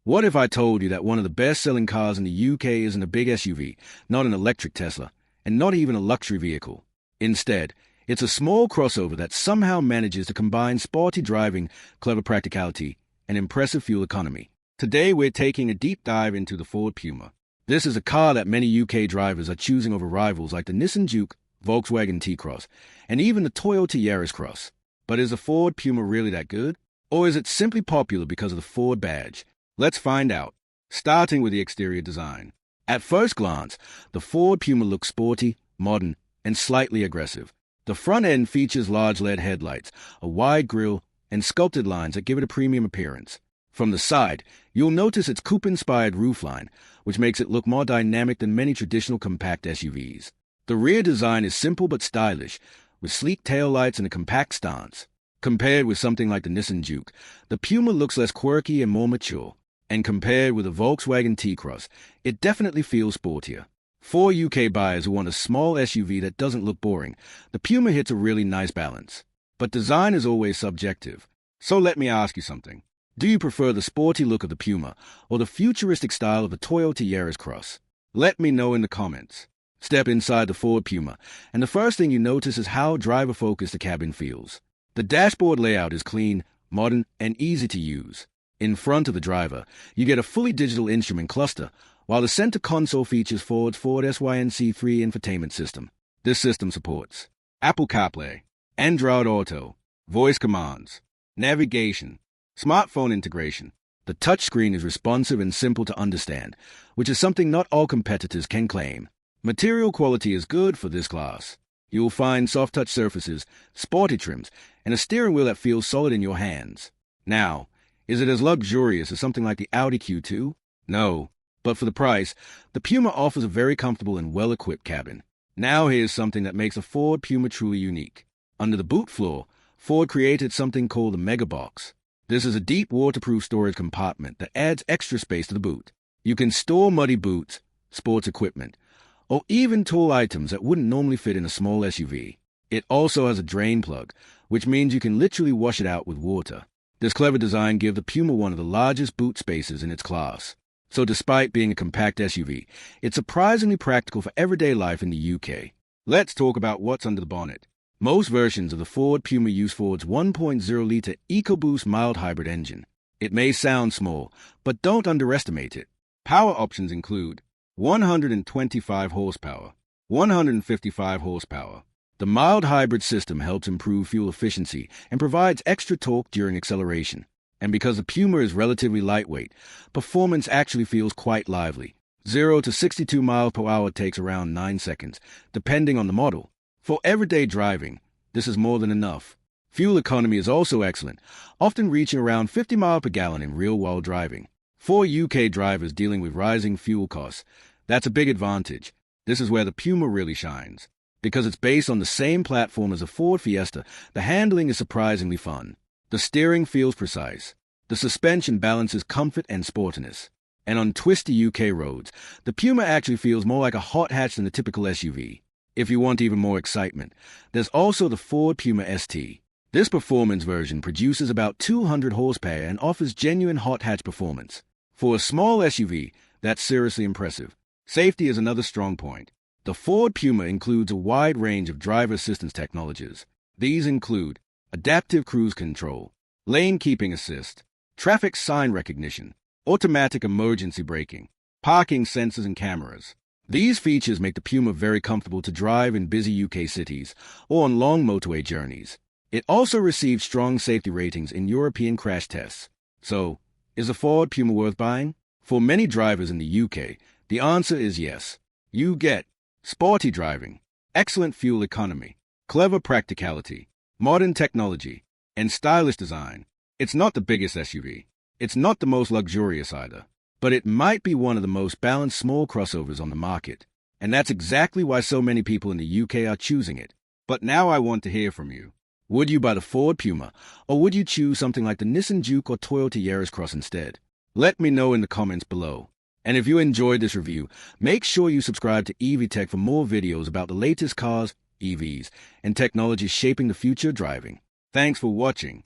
What if I told you that one of the best-selling cars in the UK isn't a big SUV, not an electric Tesla, and not even a luxury vehicle? Instead, it's a small crossover that somehow manages to combine sporty driving, clever practicality, and impressive fuel economy. Today we're taking a deep dive into the Ford Puma. This is a car that many UK drivers are choosing over rivals like the Nissan Juke, Volkswagen T-Cross, and even the Toyota Yaris Cross. But is the Ford Puma really that good? Or is it simply popular because of the Ford badge? Let's find out, starting with the exterior design. At first glance, the Ford Puma looks sporty, modern, and slightly aggressive. The front end features large LED headlights, a wide grille, and sculpted lines that give it a premium appearance. From the side, you'll notice its coupe-inspired roofline, which makes it look more dynamic than many traditional compact SUVs. The rear design is simple but stylish, with sleek taillights and a compact stance. Compared with something like the Nissan Juke, the Puma looks less quirky and more mature. And compared with the Volkswagen T-Cross, it definitely feels sportier. For UK buyers who want a small SUV that doesn't look boring, the Puma hits a really nice balance. But design is always subjective. So let me ask you something. Do you prefer the sporty look of the Puma or the futuristic style of the Toyota Yaris Cross? Let me know in the comments. Step inside the Ford Puma, and the first thing you notice is how driver-focused the cabin feels. The dashboard layout is clean, modern, and easy to use. In front of the driver, you get a fully digital instrument cluster, while the center console features Ford's Ford SYNC3 infotainment system. This system supports Apple CarPlay, Android Auto, voice commands, navigation, smartphone integration. The touchscreen is responsive and simple to understand, which is something not all competitors can claim. Material quality is good for this class. You will find soft-touch surfaces, sporty trims, and a steering wheel that feels solid in your hands. Now, is it as luxurious as something like the Audi Q2? No, but for the price, the Puma offers a very comfortable and well-equipped cabin. Now here's something that makes a Ford Puma truly unique. Under the boot floor, Ford created something called the MegaBox. This is a deep waterproof storage compartment that adds extra space to the boot. You can store muddy boots, sports equipment, or even tall items that wouldn't normally fit in a small SUV. It also has a drain plug, which means you can literally wash it out with water. This clever design gives the Puma one of the largest boot spaces in its class. So despite being a compact SUV, it's surprisingly practical for everyday life in the UK. Let's talk about what's under the bonnet. Most versions of the Ford Puma use Ford's 1.0-liter EcoBoost mild hybrid engine. It may sound small, but don't underestimate it. Power options include 125 horsepower, 155 horsepower. The mild hybrid system helps improve fuel efficiency and provides extra torque during acceleration. And because the Puma is relatively lightweight, performance actually feels quite lively. 0 to 62 miles per hour takes around 9 seconds, depending on the model. For everyday driving, this is more than enough. Fuel economy is also excellent, often reaching around 50 miles per gallon in real-world driving. For UK drivers dealing with rising fuel costs, that's a big advantage. This is where the Puma really shines. Because it's based on the same platform as a Ford Fiesta, the handling is surprisingly fun. The steering feels precise. The suspension balances comfort and sportiness. And on twisty UK roads, the Puma actually feels more like a hot hatch than the typical SUV. If you want even more excitement, there's also the Ford Puma ST. This performance version produces about 200 horsepower and offers genuine hot hatch performance. For a small SUV, that's seriously impressive. Safety is another strong point. The Ford Puma includes a wide range of driver assistance technologies. These include adaptive cruise control, lane keeping assist, traffic sign recognition, automatic emergency braking, parking sensors and cameras. These features make the Puma very comfortable to drive in busy UK cities or on long motorway journeys. It also receives strong safety ratings in European crash tests. So, is the Ford Puma worth buying? For many drivers in the UK, the answer is yes. You get sporty driving, excellent fuel economy, clever practicality, modern technology, and stylish design. It's not the biggest SUV. It's not the most luxurious either. But it might be one of the most balanced small crossovers on the market. And that's exactly why so many people in the UK are choosing it. But now I want to hear from you. Would you buy the Ford Puma, or would you choose something like the Nissan Juke or Toyota Yaris Cross instead? Let me know in the comments below. And if you enjoyed this review, make sure you subscribe to Evee Tech for more videos about the latest cars, EVs, and technology shaping the future of driving. Thanks for watching.